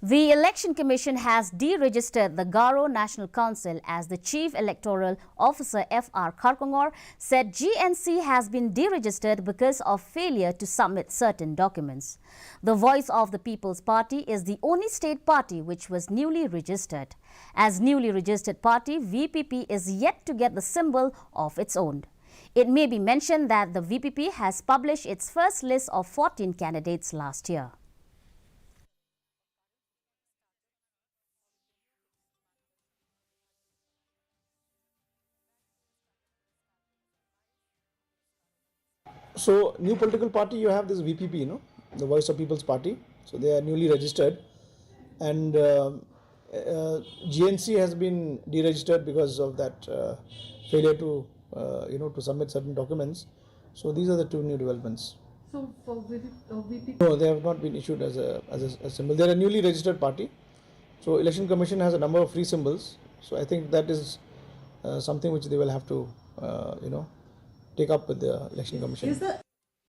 The Election Commission has deregistered the Garo National Council as the Chief Electoral Officer Fr. Kharkongor said GNC has been deregistered because of failure to submit certain documents. The Voice of the People's Party is the only state party which was newly registered. As newly registered party, VPP is yet to get the symbol of its own. It may be mentioned that the VPP has published its first list of 14 candidates last year. So, new political party, you have this VPP, the Voice of People's Party. So, they are newly registered, and GNC has been deregistered because of that failure to, to submit certain documents. So, these are the two new developments. So, for VPP? No, they have not been issued as a symbol. They are a newly registered party. So, Election Commission has a number of free symbols. So, I think that is something which they will have to, take up with the Election Commission.